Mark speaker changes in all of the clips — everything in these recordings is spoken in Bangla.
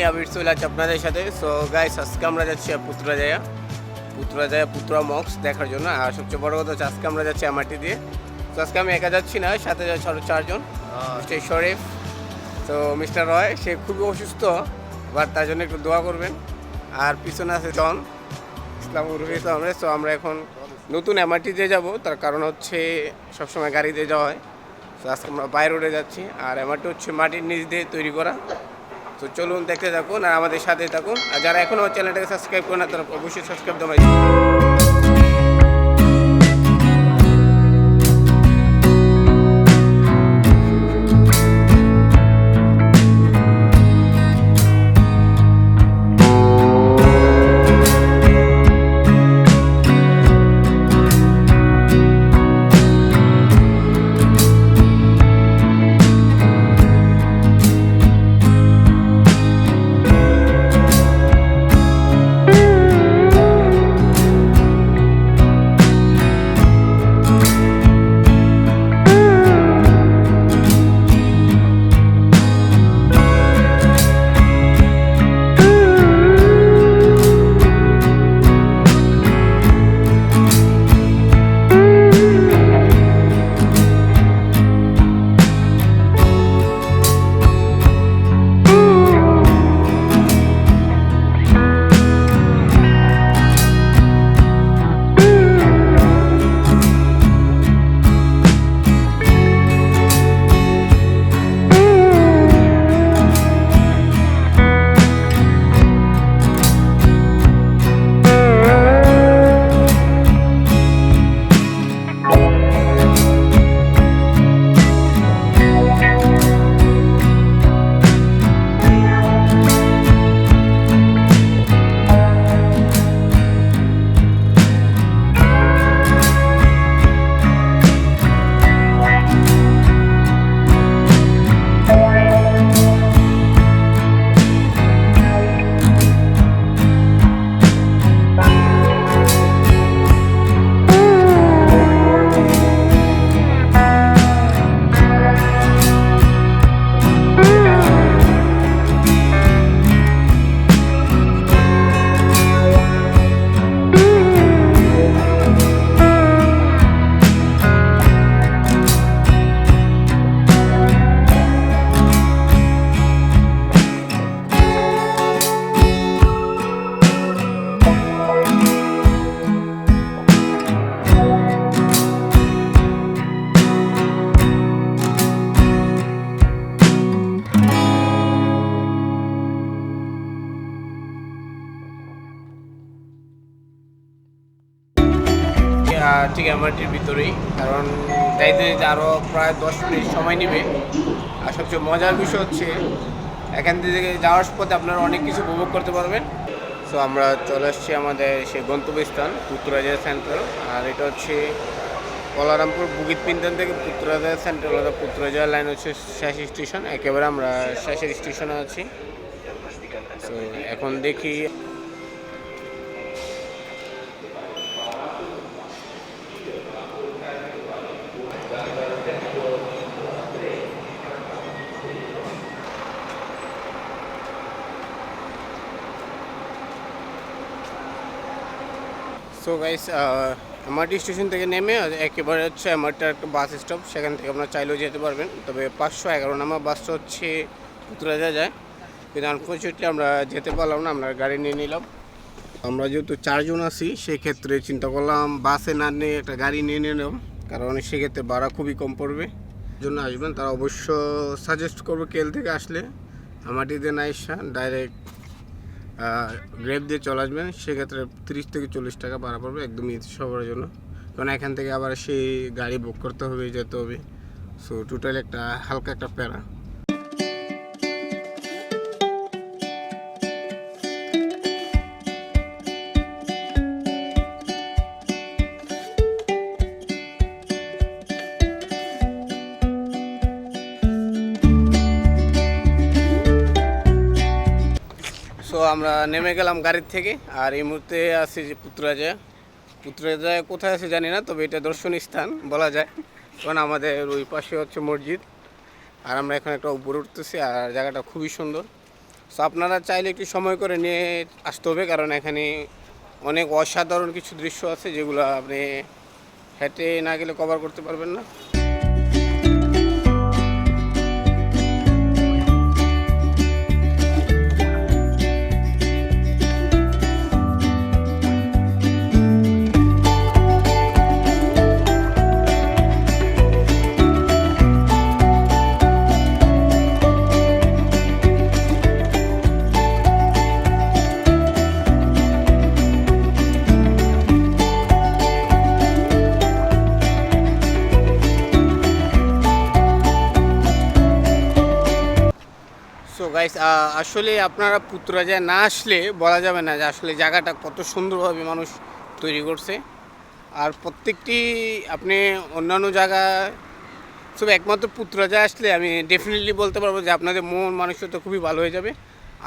Speaker 1: আবির চলে আছে আপনাদের সাথে। সো গাইস, আজকে আমরা যাচ্ছি পুত্রা মক্স দেখার জন্য। আর সবচেয়ে বড় কথা হচ্ছে আজকে আমরা যাচ্ছি এমআরটি দিয়ে। তো আজকে আমি একা যাচ্ছি না, সাথে যাচ্ছে আরও 4 জন। মিস্টার শরীফ, তো মিস্টার রয়, সে খুবই অসুস্থ, বাট তার জন্য একটু দোয়া করবেন। আর পিছনে আছে জন ইসলাম উরফে ইসলাম। তো আমরা এখন নতুন এমআরটি দিয়ে যাবো, তার কারণ হচ্ছে সবসময় গাড়ি দিয়ে যাওয়া হয়। তো আজকে আমরা বাই রোডে যাচ্ছি, আর এমআরটি হচ্ছে মাটির নিচ দিয়ে তৈরি করা। তো চলুন দেখতে থাকুন আর আমাদের সাথে থাকুন। আর যারা এখনও চ্যানেলটাকে সাবস্ক্রাইব করে না, তারা অবশ্যই সাবস্ক্রাইব দবাই দিন। ঠিক এমআরটির ভিতরেই, কারণ যাইতে যেতে আরও প্রায় 10 মিনিট সময় নেবে। আর সবচেয়ে মজার বিষয় হচ্ছে এখান থেকে যাওয়ার পথে আপনারা অনেক কিছু উপভোগ করতে পারবেন। সো আমরা চলে আসছি আমাদের সেই গন্তব্যস্থান পুত্রাজয়া সেন্ট্রাল। আর এটা হচ্ছে কলারামপুর বুগিত পিন্টন থেকে পুত্রাজয়া সেন্ট্রাল অর্থাৎ পুত্রাজয়া লাইন হচ্ছে শেষ স্টেশন। একেবারে আমরা শেষের স্টেশনে আছি। সো এখন দেখি সো গাইস, এমআরটি স্টেশন থেকে নেমে একেবারে হচ্ছে এমআরটির একটা বাস স্টপ, সেখান থেকে আপনারা চাইলেও যেতে পারবেন। তবে 511 নাম্বার বাসটা হচ্ছে পুত্রাজয়া যায়, কিন্তু আনফর্চুনেটলি আমরা যেতে পারলাম না, আমরা গাড়ি নিয়ে নিলাম। আমরা যেহেতু 4 জন আছি, সেক্ষেত্রে চিন্তা করলাম বাসে না নিয়ে একটা গাড়ি নিয়ে নিলাম, কারণ সেক্ষেত্রে ভাড়া খুবই কম পড়বে। জন্য আসবেন তারা অবশ্য সাজেস্ট করবো কেল থেকে আসলে এমআরটিতে না এসে ডাইরেক্ট গ্রেপ দিয়ে চলে আসবেন। সেক্ষেত্রে 30 থেকে 40 টাকা ভাড়া পড়বে একদমই সবার জন্য, কারণ এখান থেকে আবার সেই গাড়ি বুক করতে হবে, যেতে হবে। সো টোটাল একটা হালকা একটা প্যারা। সো আমরা নেমে গেলাম গাড়ির থেকে। আর এই মুহূর্তে আছি যে পুত্রাজয়া কোথায় আছে জানি না, তবে এটা দর্শনীয় স্থান বলা যায়, কারণ আমাদের ওই পাশে হচ্ছে মসজিদ। আর আমরা এখন একটা উপরে উঠতেছি, আর জায়গাটা খুবই সুন্দর। সো আপনারা চাইলে একটু সময় করে নিয়ে আসতে হবে, কারণ এখানে অনেক অসাধারণ কিছু দৃশ্য আছে যেগুলো আপনি হেঁটে না গেলে কভার করতে পারবেন না। সো গাইস, আসলে আপনারা পুত্ররাজায় না আসলে বলা যাবে না যে আসলে জায়গাটা কত সুন্দরভাবে মানুষ তৈরি করছে। আর প্রত্যেকটি আপনি অন্যান্য জায়গা তবে একমাত্র পুত্ররাজায় আসলে আমি ডেফিনেটলি বলতে পারবো যে আপনাদের মন মানসিকতা খুবই ভালো হয়ে যাবে।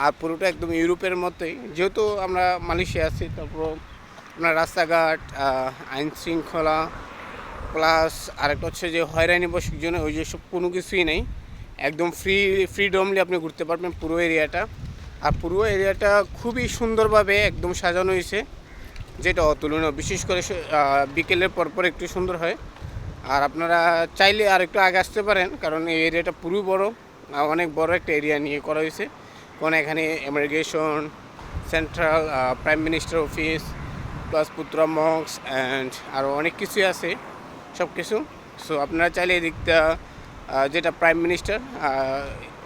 Speaker 1: আর পুরোটা একদম ইউরোপের মতোই, যেহেতু আমরা মালয়েশিয়া আছি, তারপর আপনার রাস্তাঘাট, আইন শৃঙ্খলা, প্লাস আরেকটা হচ্ছে যে হয়রানি বসের জন্য ওই যেসব কোনো কিছুই নেই, একদম ফ্রিডমলি আপনি ঘুরতে পারবেন পুরো এরিয়াটা। আর পুরো এরিয়াটা খুবই সুন্দরভাবে একদম সাজানো হয়েছে, যেটা অতুলনীয়। বিশেষ করে বিকেলের পরপর একটু সুন্দর হয়। আর আপনারা চাইলে আর একটু আগে আসতে পারেন, কারণ এই এরিয়াটা পুরো বড়, অনেক বড় একটা এরিয়া নিয়ে করা হয়েছে। কারণ এখানে immigration, central prime minister office, plus পুত্রা Mox and আরও অনেক কিছুই আছে, সব কিছু। সো আপনারা চাইলে এই দিকটা যেটা প্রাইম মিনিস্টার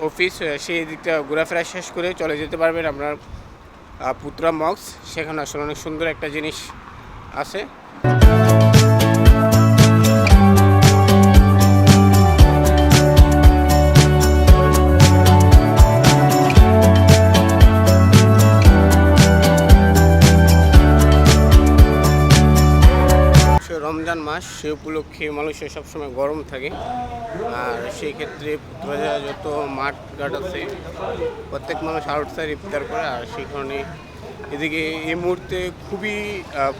Speaker 1: অফিস, সেই দিকটা ঘোরাফেরা শেষ করে চলে যেতে পারবেন আপনার পুত্রা মক্স। সেখানে আসলে অনেক সুন্দর একটা জিনিস আছে। রমজান মাস, সে উপলক্ষে মালয়েশিয়া সবসময় গরম থাকে। আর সেই ক্ষেত্রে পুত্ররাজা যত মাঠ ঘাট আছে প্রত্যেক মানুষ আউটসাইড ইফতার করে। আর সেই কারণে এদিকে এই মুহূর্তে খুবই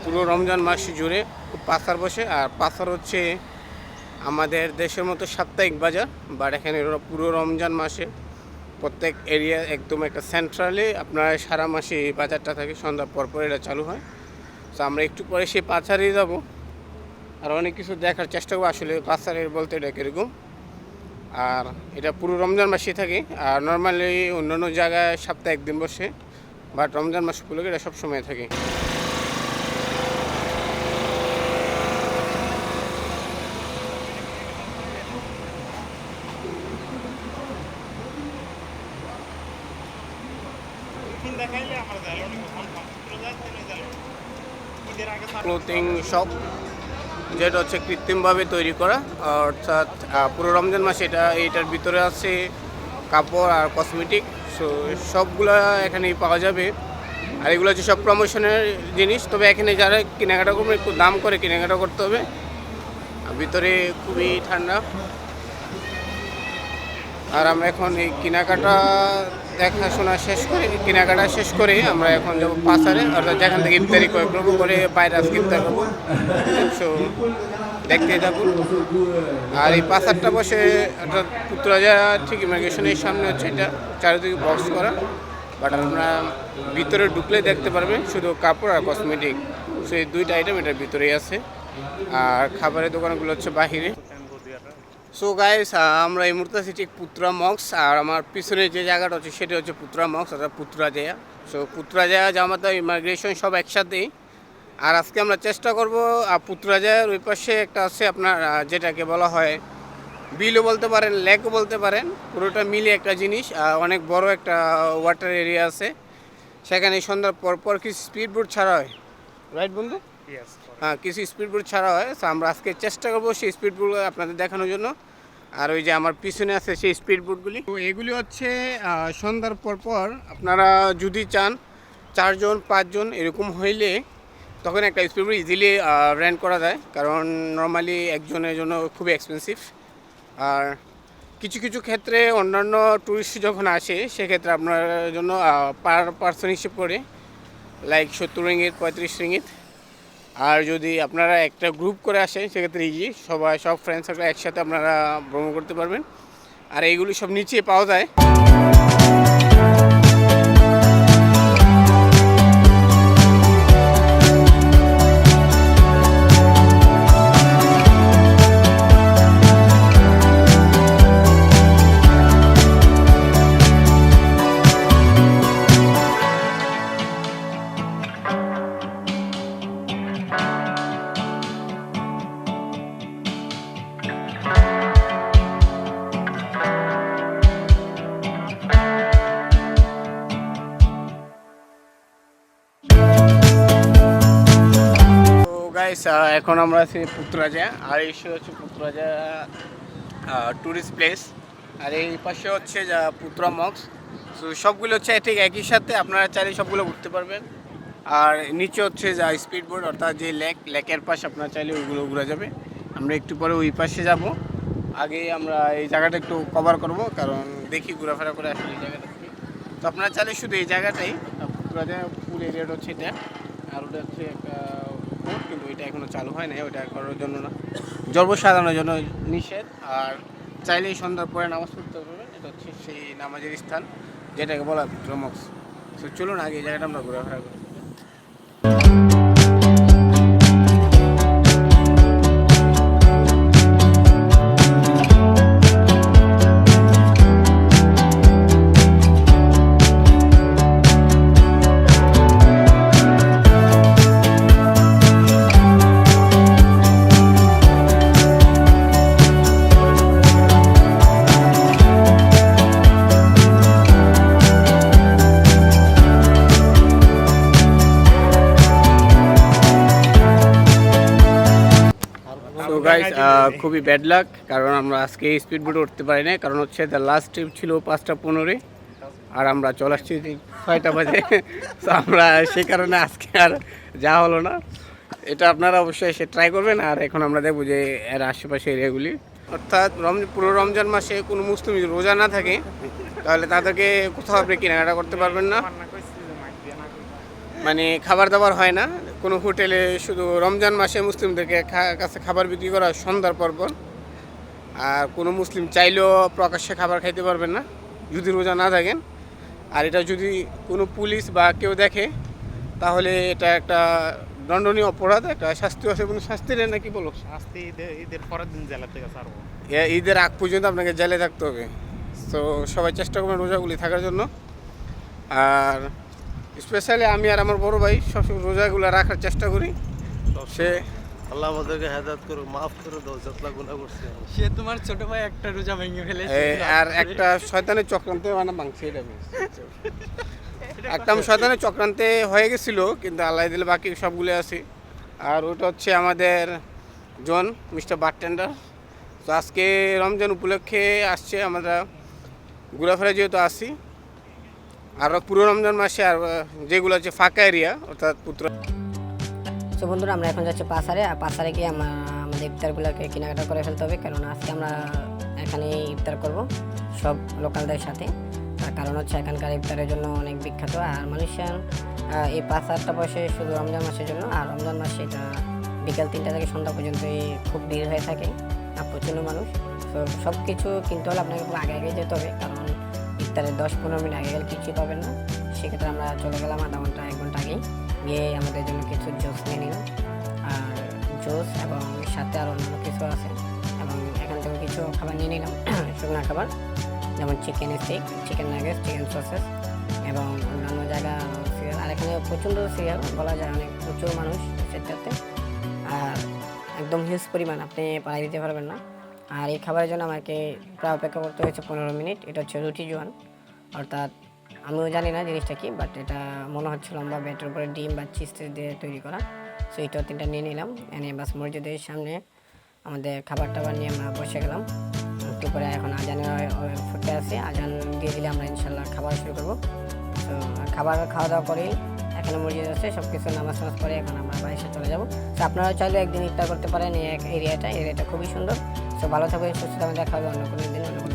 Speaker 1: পুরো রমজান মাস জুড়ে খুব পাসার বসে। আর পাসার হচ্ছে আমাদের দেশের মতো সাপ্তাহিক বাজার, বাট এখানে পুরো রমজান মাসে প্রত্যেক এরিয়া একদম একটা সেন্ট্রালে আপনার সারা মাসে এই বাজারটা থাকে, সন্ধ্যার পরপর এটা চালু হয়। তো আমরা একটু পরে সেই পাচারে যাব আর অনেক কিছু দেখার চেষ্টা করবো আসলে পাচারের বলতে এটা কীরকম। আর এটা পুরো রমজান মাসে থাকে। আর নর্মালি অন্যান্য জায়গায় সপ্তাহে একদিন বসে, বাট রমজান মাস উপলক্ষে এটা সবসময় থাকে। ক্লোথিং শপ, যেটা হচ্ছে কৃত্রিমভাবে তৈরি করা, অর্থাৎ পুরো রমজান মাসে এইটার ভিতরে আছে কাপড় আর কসমেটিক। সো সবগুলো এখানেই পাওয়া যাবে। আর এগুলো হচ্ছে সব প্রমোশনের জিনিস। তবে এখানে যারা কেনাকাটা করবে একটু দাম করে কেনাকাটা করতে হবে। ভিতরে খুবই ঠান্ডা। আর আমরা এখন এই কেনাকাটা দেখাশোনা শেষ করে আমরা এখন যাবো পাসারে, অর্থাৎ যেখান থেকে ইফতারি করে বাইরে আজকে ইফতার করবো। সো দেখতে থাকুন। আর এই পাসারটা বসে অর্থাৎ পুত্ররাজা ঠিক ইমিগ্রেশনের সামনে হচ্ছে, এটা চারিদিকে বক্স করা। বাট আমরা ভিতরে ঢুকলে দেখতে পারবেন শুধু কাপড় আর কসমেটিক। সো এই দুইটা আইটেম এটার ভিতরেই আছে। আর খাবারের দোকানগুলো হচ্ছে বাহিরে। সো গাইস, আমরা এই মুহূর্তে আছি ঠিক পুত্রা মক্স। আর আমার পিছনে যে জায়গাটা হচ্ছে সেটা হচ্ছে পুত্রা মক্স, অর্থাৎ পুত্ররাজা। সো পুত্ররাজা, জামাতা, ইমিগ্রেশন সব একসাথেই। আর আজকে আমরা চেষ্টা করব পুত্ররাজার ওই পাশে একটা আছে আপনার, যেটাকে বলা হয় বিলও বলতে পারেন, লেকও বলতে পারেন, পুরোটা মিলে একটা জিনিস। অনেক বড় একটা ওয়াটার এরিয়া আছে। সেখানে সন্ধ্যার পরপর কিছু স্পিড বোট ছাড়া হয়, রাইট বন্ধু? হ্যাঁ, কিছু স্পিড বোট ছাড়া হয়। তো আমরা আজকে চেষ্টা করবো সেই স্পিড বোট আপনাদের দেখানোর জন্য। আর ওই যে আমার পিছনে আছে সেই স্পিড বোটগুলি, তো এগুলি হচ্ছে সন্ধ্যার পরপর আপনারা যদি চান 4 জন 5 জন এরকম হইলে তখন একটা স্পিড বোট ইজিলি রেন্ট করা যায়, কারণ নর্মালি একজনের জন্য খুবই এক্সপেন্সিভ। আর কিছু কিছু ক্ষেত্রে অন্যান্য ট্যুরিস্ট যখন আসে সেক্ষেত্রে আপনার জন্য পার পার্সন হিসেব করে লাইক 70 রিঙ্গিত, 35 রিঙ্গিত। আর যদি আপনারা একটা গ্রুপ করে আসেন সেক্ষেত্রে ইজি, সব ফ্রেন্ড সার্কেল একসাথে আপনারা ভ্রমণ করতে পারবেন। আর এইগুলি সব নিচে পাওয়া যায়। গাইস, এখন আমরা আছি পুত্ররাজা, আর এই হচ্ছে পুত্ররাজা ট্যুরিস্ট প্লেস, আর এই পাশে হচ্ছে যা পুত্রা মক্স। তো সবগুলো হচ্ছে ঠিক একই সাথে, আপনারা চাইলে সবগুলো ঘুরতে পারবেন। আর নিচে হচ্ছে যা স্পিড বোট, অর্থাৎ যে লেকের পাশে আপনারা চাইলে ওইগুলো ঘোরা যাবে। আমরা একটু পরে ওই পাশে যাব, আগে আমরা এই জায়গাটা একটু কভার করব, কারণ দেখি ঘোরাফেরা করে আসলে এই জায়গাটা কি। তো আপনারা চাইলে শুধু এই জায়গাটাই, পুত্ররাজা পুল এরিয়াটা হচ্ছে এটা, আর ওটা হচ্ছে একটা বোট, কিন্তু ওইটা এখনও চালু হয় না, ওইটা করার জন্য না, জনসাধারণের জন্য নিষেধ। আর চাইলেই সন্ধ্যার পরে নামাজ পড়তে পারবেন, এটা হচ্ছে সেই নামাজের স্থান যেটাকে বলা পুত্রমক্স। তো চলুন আগে এই জায়গাটা আমরা ঘোরাফেরা করি। তো গাইস, খুবই ব্যাড লাক, কারণ আমরা আজকে স্পিড বোটে উঠতে পারি না, কারণ হচ্ছে দ্য লাস্ট ট্রিপ ছিল 5:15, আর আমরা চলে আসছি 6টা বাজে। তো আমরা সেই কারণে আজকে আর যাওয়া হলো না। এটা আপনারা অবশ্যই এসে ট্রাই করবেন। আর এখন আমরা দেখবো যে এর আশেপাশে এরিয়াগুলি, অর্থাৎ পুরো রমজান মাসে কোনো মুসলিম যদি রোজা না থাকে, তাহলে তাদেরকে কোথাও আপনি কেনাকাটা করতে পারবেন না, মানে খাবার দাবার হয় না কোনো হোটেলে। শুধু রমজান মাসে মুসলিমদেরকে কাছে খাবার বিক্রি করা সন্ধ্যার পর পর। আর কোনো মুসলিম চাইলেও প্রকাশ্যে খাবার খাইতে পারবেন না যদি রোজা না থাকেন। আর এটা যদি কোনো পুলিশ বা কেউ দেখে, তাহলে এটা একটা দণ্ডনীয় অপরাধ, একটা শাস্তি আছে। কোনো শাস্তি নেই নাকি বলো,
Speaker 2: শাস্তি ঈদের পরের দিন জেলা থেকে ছাড়বো।
Speaker 1: ঈদের আগ পর্যন্ত আপনাকে জেলে থাকতে হবে। তো সবাই চেষ্টা করবেন রোজাগুলি থাকার জন্য। আর স্পেশালি আমি আর আমার বড় ভাই সবসময় রোজাগুলো রাখার চেষ্টা করি। সে
Speaker 2: আল্লাহ আমাদেরকে হেদায়েত করুক, মাফ করে দাও যতটা গুনাহ করছি।
Speaker 3: সে তোমার ছোট ভাই একটা রোজা ভেঙে ফেলেছে,
Speaker 1: আর একটা শয়তানের চক্রান্তে মানে ভাঙছে, এটা একটা শয়তানের চক্রান্তে হয়ে গেছিল, কিন্তু আল্লাহ দিলে বাকি সবগুলো আছে। আর ওটা হচ্ছে আমাদের জন মিস্টার বারটেন্ডার। তো আজকে রমজান উপলক্ষে আসছে, আমরা ঘোরাফেরা যেহেতু আসি, আর পুরো রমজান মাসে আর যেগুলো হচ্ছে ফাঁকা এরিয়া, অর্থাৎ পুত্র।
Speaker 4: তো বন্ধুরা, আমরা এখন যাচ্ছি পাসারে, আর পাসারে গিয়ে আমাদের ইফতারগুলোকে কেনাকাটা করে ফেলতে হবে, কারণ আজকে আমরা এখানে ইফতার করব সব লোকালদের সাথে। তার কারণ হচ্ছে এখানকার ইফতারের জন্য অনেক বিখ্যাত। আর মানুষজন এই পাসারটা বসে শুধু রমজান মাসের জন্য, আর রমজান মাসে এটা বিকেল 3টা থেকে সন্ধ্যা পর্যন্ত খুব ভিড় হয়ে থাকে, আর প্রচণ্ড মানুষ। তো সব কিছু কিনতে হলে আপনাকে খুব আগে আগে যেতে হবে, কারণ ইফতারের 10-15 মিনিট আগে গেলে কিছুই পাবেন না। সেক্ষেত্রে আমরা চলে গেলাম আধা ঘন্টা 1 ঘন্টা আগেই, গিয়ে আমাদের জন্য কিছু জুস নিয়ে নিলাম, আর জুস এবং সাথে আর অন্যান্য কিছু আছে, এবং এখান থেকে কিছু খাবার নিয়ে নিলাম শুকনো খাবার, যেমন chicken stick, chicken nuggets, chicken sausages এবং অন্যান্য জায়গা সিরিয়াল। আর এখানে প্রচণ্ড সিরিয়াল বলা যায়, অনেক প্রচুর মানুষ সেটাতে, আর একদম হিউজ পরিমাণ, আপনি পাড়ায় দিতে পারবেন না। আর এই খাবারের জন্য আমাকে প্রায় অপেক্ষা করতে হয়েছে 15 মিনিট। এটা হচ্ছে রুটি জোয়ান, অর্থাৎ আমিও জানি না জিনিসটা কি, বাট এটা মনে হচ্ছিল আমরা ব্যাটের উপরে ডিম বা চিজ দিয়ে তৈরি করা। সো এটা 3টা নিয়ে নিলাম, এনে বাস মসজিদের সামনে আমাদের খাবার টাবার নিয়ে আমরা বসে গেলাম। একটু পরে এখন আজানের ফুটে আসে, আজান দিয়ে দিলে আমরা ইনশাল্লাহ খাবার শুরু করবো। তো খাওয়া দাওয়া করেই এখানে মসজিদ আছে, সব কিছু নামাজ পরে এখন আমরা বাড়িতে চলে যাবো। তো আপনারা চাইলে একদিন ইফতার করতে পারেন এই এরিয়াটা খুবই সুন্দর। তো ভালো থাকবেন, সুস্থ থাকবেন, দেখা হবে অন্য কোনো দিন অন্য কোনো